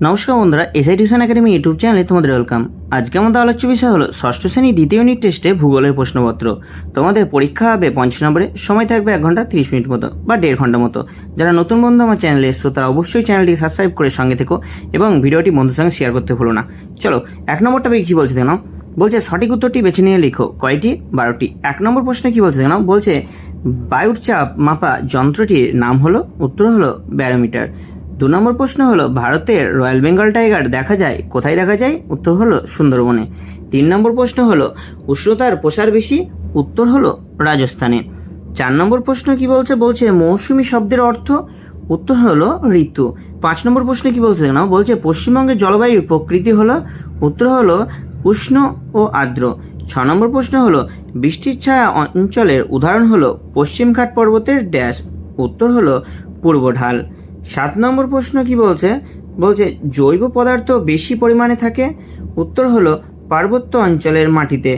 নমস্কার বন্ধুরা, SI tuition academy YouTube চ্যানেলে তোমাদের ওয়েলকাম। আজকে আমাদের আলোচ্য বিষয় হলো ষষ্ঠ শ্রেণী দ্বিতীয় ইউনিট টেস্টে ভূগোলের প্রশ্নপত্র। তোমাদের পরীক্ষা হবে 50 নম্বরে, সময় থাকবে 1 ঘন্টা 30 মিনিট মতো বা 1.5 ঘন্টা মতো। যারা নতুন বন্ধু আমার চ্যানেলে এসছো তারা অবশ্যই চ্যানেলটি সাবস্ক্রাইব করে সঙ্গে থেকো এবং ভিডিওটি বন্ধুর সঙ্গে শেয়ার করতে ভুলো না। চলো 1 নম্বর টপিক কি বলছে দেখো, বলছে সঠিক উত্তরটি বেছে নিয়ে লিখো। কয়টি? 12টি। 1 নম্বর প্রশ্নে কি বলছে দেখো, বলছে বায়ুর চাপ মাপা যন্ত্রটির নাম হলো, উত্তর হলো ব্যারোমিটার। 2 নম্বর প্রশ্ন হলো ভারতের রয়্যাল বেঙ্গল টাইগার দেখা যায় কোথায়? দেখা যায়, উত্তর হলো সুন্দরবনে। 3 নম্বর প্রশ্ন হলো উষ্ণতার প্রসার বেশি, উত্তর হলো রাজস্থানে। 4 নম্বর প্রশ্ন কি বলছে, বলছে মৌসুমী শব্দের অর্থ, উত্তর হলো ঋতু। 5 নম্বর প্রশ্ন কি বলছে না, বলছে পশ্চিমবঙ্গের জলবায়ুর প্রকৃতি হলো, উত্তর হলো উষ্ণ ও আর্দ্র। 6 নম্বর প্রশ্ন হলো বৃষ্টির ছায়া অঞ্চলের উদাহরণ হলো পশ্চিমঘাট পর্বতের ড্যাশ, উত্তর হলো পূর্ব ঢাল। 7 নম্বর প্রশ্ন কি বলছে, বলছে জৈব পদার্থ বেশি পরিমাণে থাকে, উত্তর হলো পার্বত্য অঞ্চলের মাটিতে।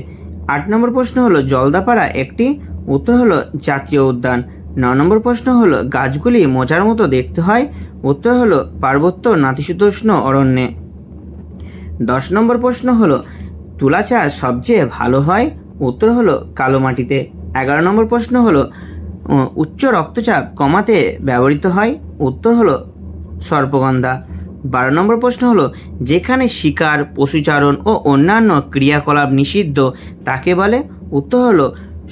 8 নম্বর প্রশ্ন হলো জলদাপাড়া একটি, উত্তর হলো জাতীয় উদ্যান। 9 নম্বর প্রশ্ন হলো গাছগুলি মোচার মতো দেখতে হয়, উত্তর হলো পার্বত্য নাতিশীতোষ্ণ অরণ্যে। 10 নম্বর প্রশ্ন হলো তুলা চাষ সবচেয়ে ভালো হয়, উত্তর হলো কালো মাটিতে। 11 নম্বর প্রশ্ন হলো উচ্চ রক্তচাপ কমাতে ব্যবহৃত হয়, উত্তর হলো সর্পগন্ধা। 12 নম্বর প্রশ্ন হলো যেখানে শিকার, পশুচারণ ও অন্যান্য ক্রিয়াকলাপ নিষিদ্ধ তাকে বলে, উত্তর হলো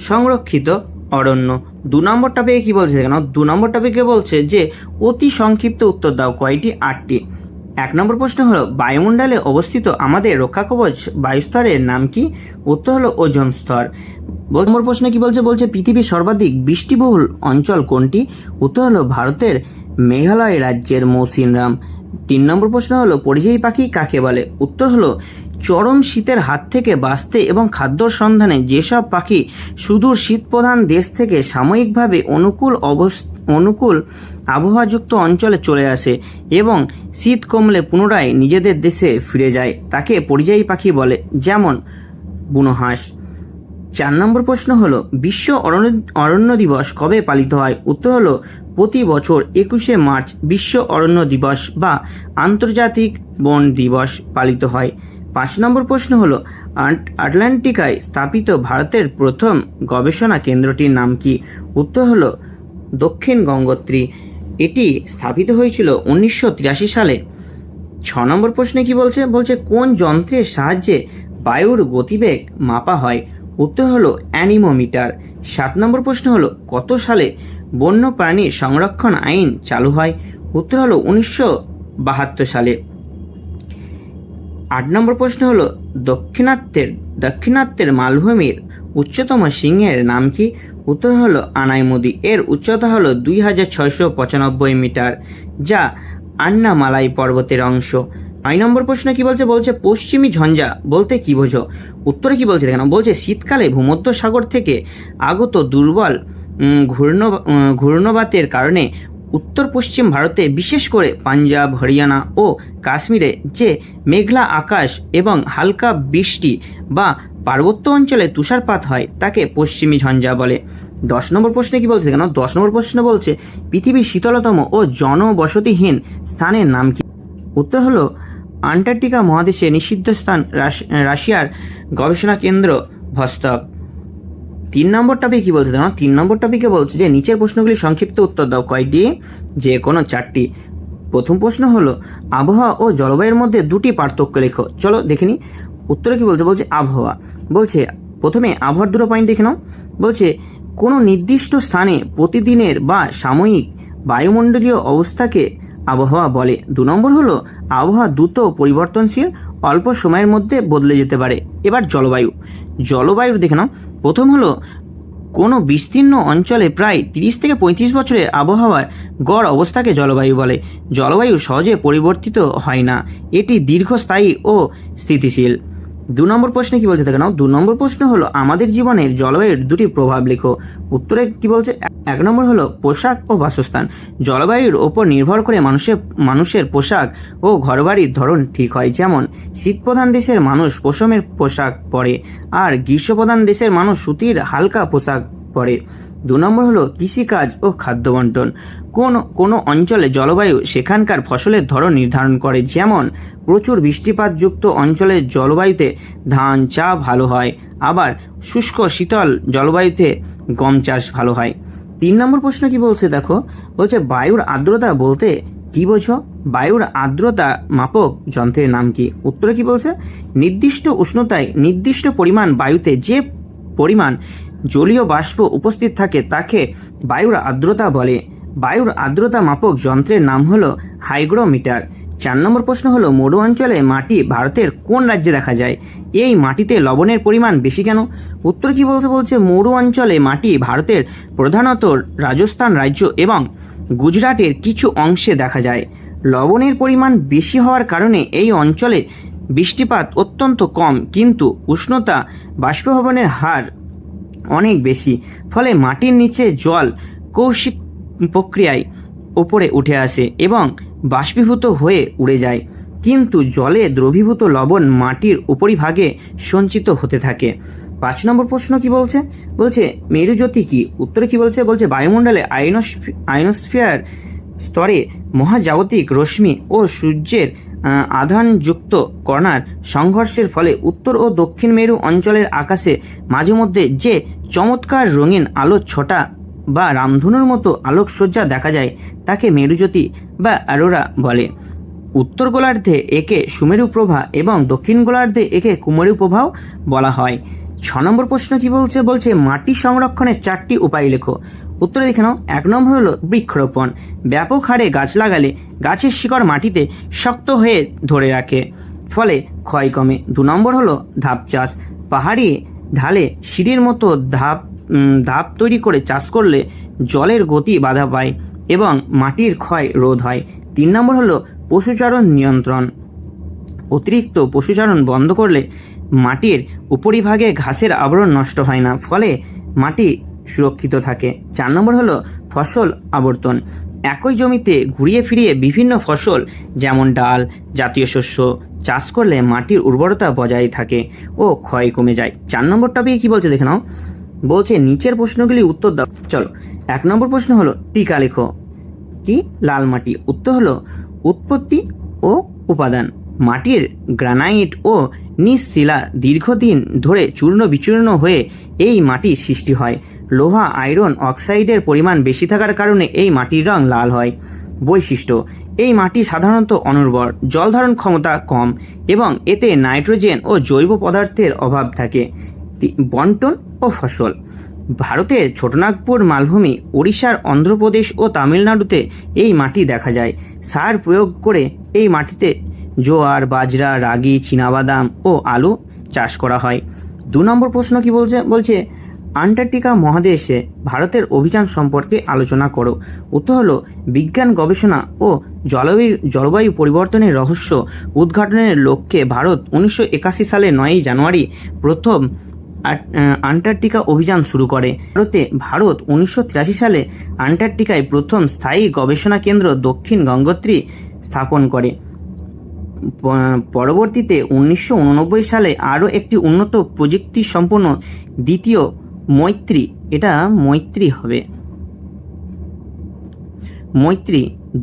সংরক্ষিত অরণ্য। 2 নম্বর টপিকে কি বলছে কেন, 2 নম্বর টপিকে বলছে যে অতি সংক্ষিপ্ত উত্তর দাও। কয়টি? 8টি। 1 নম্বর প্রশ্ন হলো বায়ুমণ্ডলে অবস্থিত আমাদের রক্ষা কবচ বায়ুস্তরের নাম কি, উত্তর হলো ওজোন স্তর। 2 নম্বর প্রশ্ন কি বলছে, বলছে পৃথিবীর সর্বাধিক বৃষ্টিবহুল অঞ্চল কোনটি, উত্তর হলো ভারতের মেঘালয় রাজ্যের মৌসিনরাম। 3 নম্বর প্রশ্ন হলো পরিযায়ী পাখি কাকে বলে, উত্তর হলো চরম শীতের হাত থেকে বাঁচতে এবং খাদ্যর সন্ধানে যেসব পাখি সুদূর শীতপ্রধান দেশ থেকে সাময়িকভাবে অনুকূল আবহাওয়াযুক্ত অঞ্চলে চলে আসে এবং শীত কমলে পুনরায় নিজেদের দেশে ফিরে যায় তাকে পরিযায়ী পাখি বলে, যেমন বুনো হাঁস। 4 নম্বর প্রশ্ন হলো বিশ্ব অরণ্য দিবস কবে পালিত হয়, উত্তর হলো প্রতি বছর 21শে মার্চ বিশ্ব অরণ্য দিবস বা আন্তর্জাতিক বন দিবস পালিত হয়। 5 নম্বর প্রশ্ন হলো আটলান্টিকায় স্থাপিত ভারতের প্রথম গবেষণা কেন্দ্রটির নাম কি, উত্তর হলো দক্ষিণ গঙ্গোত্রী। এটি স্থাপিত হয়েছিল 1983 সালে। 6 নম্বর প্রশ্নে কি বলছে, বলছে কোন যন্ত্রের সাহায্যে বায়ুর গতিবেগ মাপা হয়, উত্তর হলো অ্যানিমোমিটার। 7 নম্বর প্রশ্ন হলো কত সালে বন্য প্রাণী সংরক্ষণ আইন চালু হয়, উত্তর হলো 1972 সালে। 8 নম্বর প্রশ্ন হলো দক্ষিণাত্যের মালভূমির উচ্চতম সিংহের নাম কি, উত্তর হলো আনাইমুদি। এর উচ্চতা হলো 2695 মিটার, যা আন্নামালাই পর্বতের অংশ। 9 নম্বর প্রশ্ন কি বলছে, বলছে পশ্চিমী ঝঞ্ঝা বলতে কি বোঝো, উত্তরে কি বলছে দেখেন, বলছে শীতকালে ভূমধ্য সাগর থেকে আগত দুর্বল ঘূর্ণবাতের কারণে উত্তর পশ্চিম ভারতে বিশেষ করে পাঞ্জাব, হরিয়ানা ও কাশ্মীরে যে মেঘলা আকাশ এবং হালকা বৃষ্টি বা পার্বত্য অঞ্চলে তুষারপাত হয় তাকে পশ্চিমী ঝঞ্ঝা বলে। 10 নম্বর প্রশ্নে কি বলছে কেন, 10 নম্বর প্রশ্ন বলছে পৃথিবীর শীতলতম ও জনবসতিহীন স্থানের নাম কি, উত্তর হলো আন্টার্কটিকা মহাদেশে নিষিদ্ধ স্থান রাশিয়ার গবেষণা কেন্দ্র ভস্তক। 3 নম্বর টপিক কি বলছে দেখো, 3 নম্বর টপিকে বলছে যে নিচের প্রশ্নগুলি সংক্ষিপ্ত উত্তর দাও। কয়টি? যে কোনো 4টি। প্রথম প্রশ্ন হলো আবহাওয়া ও জলবায়ুর মধ্যে 2টি পার্থক্য লেখো। চলো দেখে নি। উত্তরে কি বলছে, বলছে আবহাওয়া, বলছে প্রথমে আবহাওয়ার 2টো পয়েন্ট দেখে নাও। বলছে কোনো নির্দিষ্ট স্থানে প্রতিদিনের বা সাময়িক বায়ুমণ্ডলীয় অবস্থাকে আবহাওয়া বলে। 2 নম্বর হলো আবহাওয়া দ্রুত পরিবর্তনশীল, অল্প সময়ের মধ্যে বদলে যেতে পারে। এবার জলবায়ুর দেখে নাও। প্রথম হলো কোনো বিস্তীর্ণ অঞ্চলে প্রায় 30 থেকে 35 বছরের আবহাওয়ার গড় অবস্থাকে জলবায়ু বলে। জলবায়ু সহজে পরিবর্তিত হয় না, এটি দীর্ঘস্থায়ী ও স্থিতিশীল। 2 নম্বর প্রশ্নে কি বলছে দেখে নাও। 2 নম্বর প্রশ্ন হলো আমাদের জীবনের জলবায়ুর 2টি প্রভাব লেখো। উত্তরে কি বলছে, 1 নম্বর হলো পোশাক ও বাসস্থান। জলবায়ুর ওপর নির্ভর করে মানুষের পোশাক ও ঘরবাড়ির ধরন ঠিক হয়, যেমন শীতপ্রধান দেশের মানুষ পশমের পোশাক পরে আর গ্রীষ্মপ্রধান দেশের মানুষ সুতির হালকা পোশাক পরে। 2 নম্বর হলো কৃষিকাজ ও খাদ্য বন্টন। কোনো অঞ্চলে জলবায়ু সেখানকার ফসলের ধরন নির্ধারণ করে, যেমন প্রচুর বৃষ্টিপাতযুক্ত অঞ্চলের জলবায়ুতে ধান চা ভালো হয়, আবার শুষ্ক শীতল জলবায়ুতে গম চাষ ভালো হয়। 3 নম্বর প্রশ্ন কি বলছে দেখো, বলছে বায়ুর আর্দ্রতা বলতে কি বোঝো? বায়ুর আর্দ্রতা মাপক যন্ত্রের নাম কি? উত্তরে কি বলছে, নির্দিষ্ট উষ্ণতায় নির্দিষ্ট পরিমাণ বায়ুতে যে পরিমাণ জলীয় বাষ্প উপস্থিত থাকে তাকে বায়ুর আর্দ্রতা বলে। বায়ুর আর্দ্রতা মাপক যন্ত্রের নাম হলো হাইগ্রোমিটার। 4 নম্বর প্রশ্ন হলো মরু অঞ্চলে মাটি ভারতের কোন রাজ্যে দেখা যায়? এই মাটিতে লবণের পরিমাণ বেশি কেন? উত্তর কি বলছে, বলছে মরু অঞ্চলে মাটি ভারতের প্রধানত রাজস্থান রাজ্য এবং গুজরাটের কিছু অংশে দেখা যায়। লবণের পরিমাণ বেশি হওয়ার কারণে এই অঞ্চলে বৃষ্টিপাত অত্যন্ত কম, কিন্তু উষ্ণতা বাষ্পীভবনের হার অনেক বেশি, ফলে মাটির নিচে জল কৌশিক প্রক্রিয়ায় উপরে উঠে আসে এবং বাষ্পীভূত হয়ে উড়ে যায়, কিন্তু জলে দ্রবীভূত লবণ মাটির উপরিভাগে সঞ্চিত হতে থাকে। 5 নম্বর প্রশ্ন কি বলছে, বলছে মেরুজ্যোতি কি? উত্তরে কি বলছে, বলছে বায়ুমণ্ডলে আয়নোস্ফিয়ার স্তরে মহাজাগতিক রশ্মি ও সূর্যের আধানযুক্ত কণার সংঘর্ষের ফলে উত্তর ও দক্ষিণ মেরু অঞ্চলের আকাশে মাঝে মধ্যে যে চমৎকার রঙিন আলো ছটা বা রামধনুর মতো আলোকসজ্জা দেখা যায় তাকে মেরুজ্যোতি বা অ্যারোরা বলে। উত্তর গোলার্ধে একে সুমেরু প্রভা এবং দক্ষিণ গোলার্ধে একে কুমেরু প্রভাও বলা হয়। 6 নম্বর প্রশ্ন কি বলছে, বলছে মাটি সংরক্ষণের 4টি উপায় লেখো। উত্তরে দেখে নাও। 1 নম্বর হলো বৃক্ষরোপণ। ব্যাপক হারে গাছ লাগালে গাছের শিকড় মাটিতে শক্ত হয়ে ধরে রাখে, ফলে ক্ষয় কমে। 2 নম্বর হলো ধাপ চাষ। পাহাড়ি ঢালে সিঁড়ির মতো ধাপ তৈরি করে চাষ করলে জলের গতি বাধা পায় এবং মাটির ক্ষয় রোধ হয়। 3 নম্বর হলো পশুচারণ নিয়ন্ত্রণ। অতিরিক্ত পশুচারণ বন্ধ করলে মাটির উপরিভাগে ঘাসের আবরণ নষ্ট হয় না, ফলে মাটি সুরক্ষিত থাকে। 4 নম্বর হলো ফসল আবর্তন। একই জমিতে ঘুরিয়ে ফিরিয়ে বিভিন্ন ফসল যেমন ডাল জাতীয় শস্য চাষ করলে মাটির উর্বরতা বজায় থাকে ও ক্ষয় কমে যায়। 4 নম্বর টপিকে কি বলছে দেখে নাও। বলছে নিচের প্রশ্নগুলি উত্তর দাও। চলো। 1 নম্বর প্রশ্ন হলো টিকা লেখো। কি? লাল মাটি। উত্তর হলো উৎপত্তি ও উপাদান। মাটির গ্রানাইট ও নিজ শিলা দীর্ঘদিন ধরে চূর্ণ বিচূর্ণ হয়ে এই মাটি সৃষ্টি হয়। লোহা আয়রন অক্সাইডের পরিমাণ বেশি থাকার কারণে এই মাটির রং লাল হয়। বৈশিষ্ট্য: এই মাটি সাধারণত অনুর্বর, জল ধারণ ক্ষমতা কম এবং এতে নাইট্রোজেন ও জৈব পদার্থের অভাব থাকে। বন্টন ও ফসল: ভারতের ছোটনাগপুর মালভূমি, ওড়িশার অন্ধ্রপ্রদেশ ও তামিলনাড়ুতে এই মাটি দেখা যায়। সার প্রয়োগ করে এই মাটিতে জোয়ার বাজরা রাগি চীনাবাদাম ও আলু চাষ করা হয়। 2 নম্বর প্রশ্ন কি বলছে, বলছে আন্টার্কটিকা মহাদেশে ভারতের অভিযান সম্পর্কে আলোচনা করো। উত্তর হলো বিজ্ঞান গবেষণা ও জলবায়ু পরিবর্তনের রহস্য উদ্ঘাটনের লক্ষ্যে ভারত 1981 সালে 9 জানুয়ারি প্রথম আন্টার্কটিকা অভিযান শুরু করে। ভারত 1983 সালে আন্টার্কটিকায় প্রথম স্থায়ী গবেষণা কেন্দ্র দক্ষিণ গঙ্গোত্রী স্থাপন করে। পরবর্তীতে 1989 সালে আরও একটি উন্নত প্রযুক্তি সম্পন্ন দ্বিতীয় মৈত্রী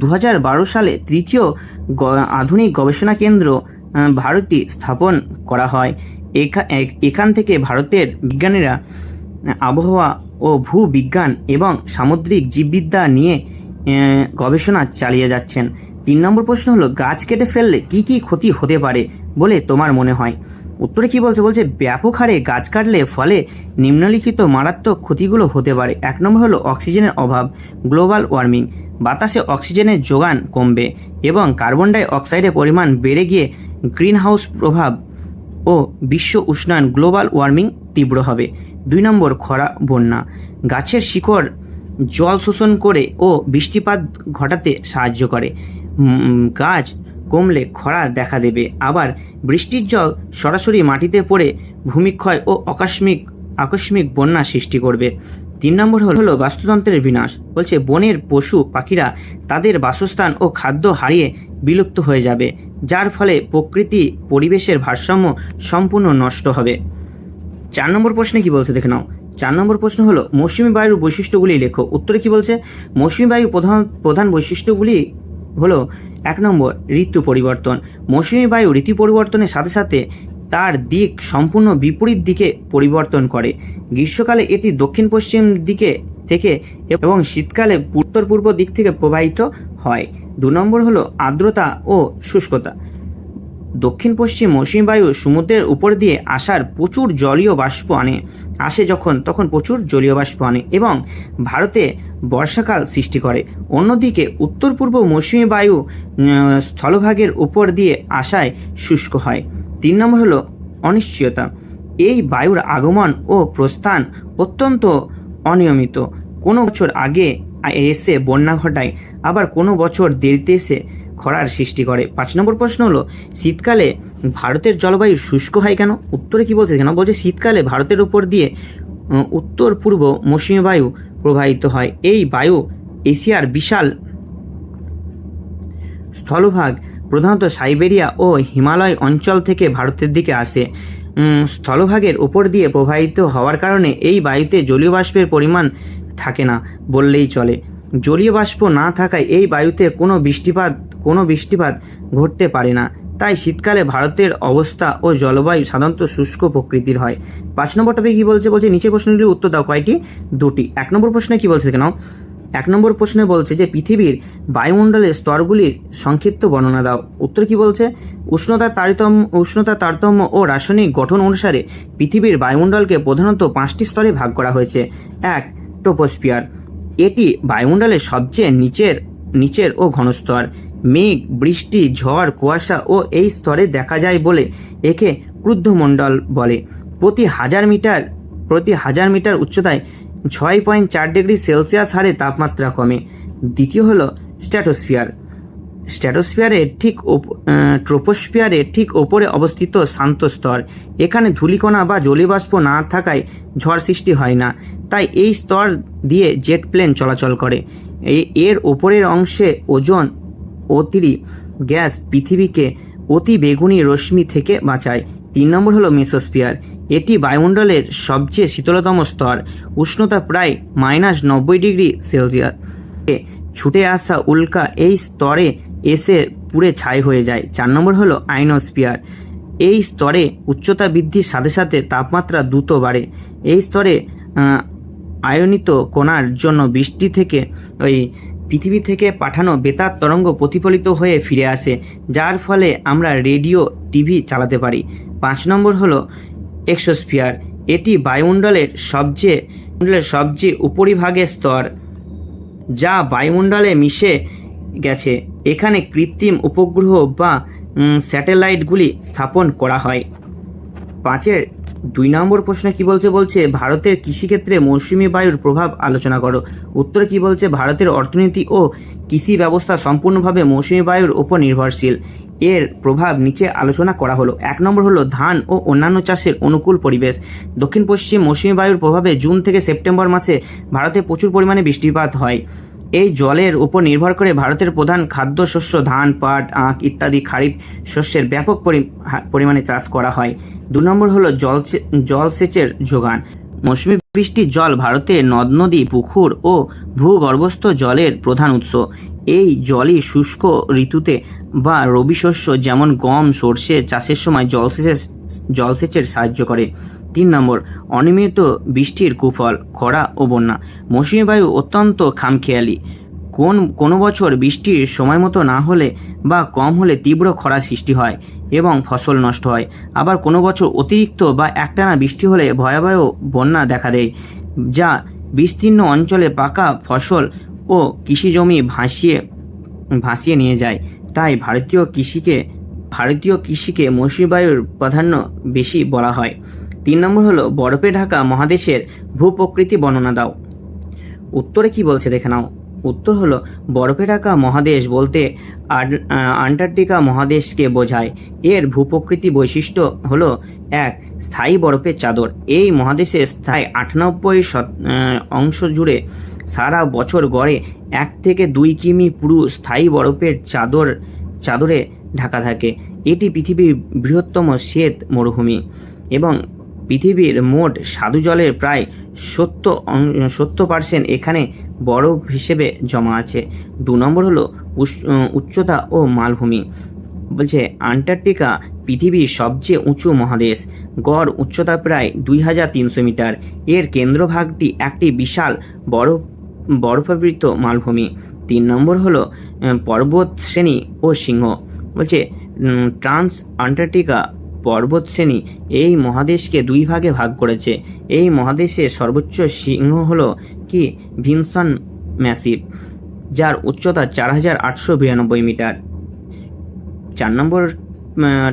2012 সালে তৃতীয় আধুনিক গবেষণা কেন্দ্র ভারতে স্থাপন করা হয়। এখান থেকে ভারতের বিজ্ঞানীরা আবহাওয়া ও ভূবিজ্ঞান এবং সামুদ্রিক জীববিদ্যা নিয়ে গবেষণা চালিয়ে যাচ্ছেন। 3 নম্বর প্রশ্ন হলো গাছ কেটে ফেললে কি কি ক্ষতি হতে পারে বলে তোমার মনে হয়? উত্তরে কি বলছে, বলছে ব্যাপক হারে গাছ কাটলে ফলে নিম্নলিখিত মারাত্মক ক্ষতিগুলো হতে পারে। 1 নম্বর হলো অক্সিজেনের অভাব, গ্লোবাল ওয়ার্মিং। বাতাসে অক্সিজেনের যোগান কমবে এবং কার্বন ডাই অক্সাইডের পরিমাণ বেড়ে গিয়ে গ্রিনহাউস প্রভাব ও বিশ্ব উষ্ণায়ন গ্লোবাল ওয়ার্মিং তীব্র হবে। 2 নম্বর খরা বন্যা। গাছের শিকড় জল শোষণ করে ও বৃষ্টিপাত ঘটাতে সাহায্য করে। গাছ কমলে খরা দেখা দেবে, আবার বৃষ্টির জল সরাসরি মাটিতে পড়ে ভূমিক্ষয় ও আকস্মিক বন্যা সৃষ্টি করবে। 3 নম্বর হলো বাস্তুতন্ত্রের বিনাশ। বলছে বনের পশু পাখিরা তাদের বাসস্থান ও খাদ্য হারিয়ে বিলুপ্ত হয়ে যাবে, যার ফলে প্রকৃতি পরিবেশের ভারসাম্য সম্পূর্ণ নষ্ট হবে। 4 নম্বর প্রশ্নে কি বলছে দেখে নাও। 4 নম্বর প্রশ্ন হলো মৌসুমী বায়ুর বৈশিষ্ট্যগুলি লেখো। উত্তরে কি বলছে? মৌসুমী বায়ুর প্রধান বৈশিষ্ট্যগুলি হলো 1 নম্বর ঋতু পরিবর্তন। মৌসুমী বায়ু ঋতু পরিবর্তনের সাথে সাথে তার দিক সম্পূর্ণ বিপরীত দিকে পরিবর্তন করে। গ্রীষ্মকালে এটি দক্ষিণ পশ্চিম দিকে থেকে এবং শীতকালে উত্তর পূর্ব দিক থেকে প্রবাহিত হয়। 2 নম্বর হলো আর্দ্রতা ও শুষ্কতা। দক্ষিণ পশ্চিম মৌসুমী বায়ু সমুদ্রের উপর দিয়ে প্রচুর জলীয় বাষ্প তখন প্রচুর জলীয় বাষ্প আনে এবং ভারতে বর্ষাকাল সৃষ্টি করে। অন্যদিকে উত্তর পূর্ব মৌসুমী বায়ু স্থলভাগের উপর দিয়ে আসায় শুষ্ক হয়। 3 নম্বর হলো অনিশ্চয়তা। এই বায়ুর আগমন ও প্রস্থান অত্যন্ত অনিয়মিত। কোনো বছর আগে এসে বন্যা ঘটায়, আবার কোনো বছর দেরিতে এসে খরার সৃষ্টি করে। 5 নম্বর প্রশ্ন হলো শীতকালে ভারতের জলবায়ু শুষ্ক হয় কেন? উত্তরে কি বলছে? কেন বলছে শীতকালে ভারতের উপর দিয়ে উত্তর পূর্ব মৌসুমী বায়ু প্রবাহিত হয়। এই বায়ু এশিয়ার বিশাল স্থলভাগ প্রধানত সাইবেরিয়া ও হিমালয় অঞ্চল থেকে ভারতের দিকে আসে। স্থলভাগের উপর দিয়ে প্রবাহিত হওয়ার কারণে এই বায়ুতে জলীয় বাষ্পের পরিমাণ থাকে না বললেই চলে। জলীয় বাষ্প না থাকায় এই বায়ুতে কোনো বৃষ্টিপাত ঘটতে পারে না। তাই শীতকালে ভারতের অবস্থা ও জলবায়ু সাধারণত শুষ্ক প্রকৃতির হয়। 5 নম্বর টপিক কি বলছে? নিচের প্রশ্নগুলির উত্তর দাও। কয়টি? 2টি। 1 নম্বর প্রশ্নে কি বলছে? কেন 1 নম্বর প্রশ্নে বলছে যে পৃথিবীর বায়ুমণ্ডলের স্তরগুলির সংক্ষিপ্ত বর্ণনা দাও। উত্তর কি বলছে? উষ্ণতা তারতম্য ও রাসায়নিক গঠন অনুসারে পৃথিবীর বায়ুমণ্ডলকে প্রধানত 5টি স্তরে ভাগ করা হয়েছে। 1. ট্রপোস্ফিয়ার। এটি বায়ুমণ্ডলের সবচেয়ে নিচের ও ঘন স্তর। মেঘ, বৃষ্টি, ঝড়, কুয়াশা ও এই স্তরে দেখা যায় বলে একে ক্রুদ্ধমণ্ডল বলে। প্রতি হাজার মিটার উচ্চতায় 6.4 ডিগ্রি সেলসিয়াস হারে তাপমাত্রা কমে। দ্বিতীয় হলো স্ট্র্যাটোস্ফিয়ার। ট্রপোস্ফিয়ারের ঠিক ওপরে অবস্থিত শান্ত স্তর। এখানে ধূলিকণা বা জলীয়বাষ্প না থাকায় ঝড় সৃষ্টি হয় না, তাই এই স্তর দিয়ে জেট প্লেন চলাচল করে। এর ওপরের অংশে ওজোন অতিরি গ্যাস পৃথিবীকে অতি বেগুনি রশ্মি থেকে বাঁচায়। 3 নম্বর হলো মেসোস্ফিয়ার। এটি বায়ুমণ্ডলের সবচেয়ে শীতলতম স্তর। উষ্ণতা প্রায় -90 ডিগ্রি সেলসিয়াস। ছুটে আসা উল্কা এই স্তরে এসে পুড়ে ছাই হয়ে যায়। 4 নম্বর হলো আয়নোস্ফিয়ার। এই স্তরে উচ্চতা বৃদ্ধির সাথে সাথে তাপমাত্রা দ্রুত বাড়ে। এই স্তরে আয়নিত কণার জন্য পৃথিবী থেকে পাঠানো বেতার তরঙ্গ প্রতিফলিত হয়ে ফিরে আসে, যার ফলে আমরা রেডিও, টিভি চালাতে পারি। 5 নম্বর হলো এক্সোস্ফিয়ার। এটি বায়ুমণ্ডলের সবচেয়ে উপরিভাগের স্তর, যা বায়ুমণ্ডলে মিশে গেছে। এখানে কৃত্রিম উপগ্রহ বা স্যাটেলাইটগুলি স্থাপন করা হয়। 5-এর 2 নম্বর প্রশ্নে কি বলছে? ভারতের কৃষিক্ষেত্রে মৌসুমী বায়ুর প্রভাব আলোচনা করো। উত্তরে কি বলছে? ভারতের অর্থনীতি ও কৃষি ব্যবস্থা সম্পূর্ণভাবে মৌসুমী বায়ুর উপর নির্ভরশীল। এর প্রভাব নিচে আলোচনা করা হলো। 1 নম্বর হলো ধান ও অন্যান্য চাষের অনুকূল পরিবেশ। দক্ষিণ পশ্চিম মৌসুমী বায়ুর প্রভাবে জুন থেকে সেপ্টেম্বর মাসে ভারতে প্রচুর পরিমাণে বৃষ্টিপাত হয়। এই জলের উপর নির্ভর করে ভারতের প্রধান খাদ্যশস্য ধান, পাট, আখ ইত্যাদি খারিফ শস্যের ব্যাপক পরিমাণে চাষ করা হয়। 2 নম্বর হলো জলসেচের যোগান। মৌসুমী বৃষ্টির জল ভারতের নদ নদী, পুকুর ও ভূগর্ভস্থ জলের প্রধান উৎস। এই জলই শুষ্ক ঋতুতে বা রবি শস্য যেমন গম, সর্ষে চাষের সময় জলসেচের সাহায্য করে। 3 নম্বর অনিয়মিত বৃষ্টির কুফল, খরা ও বন্যা। মৌসুমী বায়ু অত্যন্ত খামখেয়ালি। কোনো বছর বৃষ্টির সময় মতো না হলে বা কম হলে তীব্র খরা সৃষ্টি হয় এবং ফসল নষ্ট হয়। আবার কোনো বছর অতিরিক্ত বা একটানা বৃষ্টি হলে ভয়াবহ বন্যা দেখা দেয়, যা বিস্তীর্ণ অঞ্চলে পাকা ফসল ও কৃষিজমি ভাসিয়ে নিয়ে যায়। তাই ভারতীয় কৃষিকে মৌসুমী বায়ুর প্রাধান্য বেশি বলা হয়। 3 নম্বর হলো বরফে ঢাকা মহাদেশের ভূপ্রকৃতি বর্ণনা দাও। উত্তরে কি বলছে দেখে নাও। উত্তর হলো বরফে ঢাকা মহাদেশ বলতে আন্টার্কটিকা মহাদেশকে বোঝায়। এর ভূপ্রকৃতি বৈশিষ্ট্য হলো 1. স্থায়ী বরফের চাদর। এই মহাদেশের স্থায়ী 98% অংশ জুড়ে সারা বছর গড়ে 1 থেকে 2 কিমি পুরু স্থায়ী বরফের চাদরে ঢাকা থাকে। এটি পৃথিবীর বৃহত্তম শ্বেত মরুভূমি এবং পৃথিবীর মোট স্বাদু জলের প্রায় 70% এখানে বরফ হিসেবে জমা আছে। 2 নম্বর হলো উচ্চতা ও মালভূমি। বলছে আন্টার্কটিকা পৃথিবীর সবচেয়ে উঁচু মহাদেশ, গড় উচ্চতা প্রায় 2300 মিটার। এর কেন্দ্রভাগটি একটি বিশাল বরফাবৃত মালভূমি। 3 নম্বর হলো পর্বত শ্রেণী ও সিংহ। বলছে ট্রান্স আন্টার্কটিকা পর্বত শ্রেণী এই মহাদেশকে 2 ভাগে ভাগ করেছে। এই মহাদেশের সর্বোচ্চ সিংহ হলো কি ভিনসন ম্যাসিভ, যার উচ্চতা 4892 মিটার। 4 নম্বর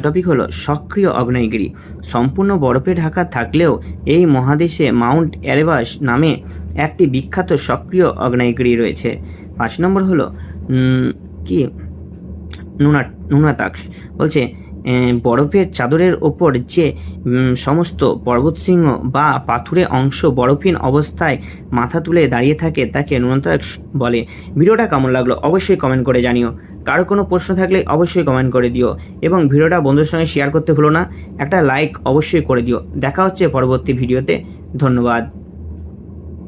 টপিক হলো সক্রিয় আগ্নেয়গিরি। সম্পূর্ণ বরফে ঢাকা থাকলেও এই মহাদেশে মাউন্ট এরেবাস নামে একটি বিখ্যাত সক্রিয় আগ্নেয়গিরি রয়েছে। 5 নম্বর হলো কি নুনাতাক্স। বলছে বরফের চাদরের ওপর যে সমস্ত পর্বতশৃঙ্গ বা পাথুরে অংশ বরফহীন অবস্থায় মাথা তুলে দাঁড়িয়ে থাকে তাকে নুনাতাক্স বলে। ভিডিওটা কেমন লাগলো অবশ্যই কমেন্ট করে জানিও। কারো কোনো প্রশ্ন থাকলে অবশ্যই কমেন্ট করে দিও এবং ভিডিওটা বন্ধুদের সঙ্গে শেয়ার করতে ভুলো না। একটা লাইক অবশ্যই করে দিও। দেখা হচ্ছে পরবর্তী ভিডিওতে। ধন্যবাদ।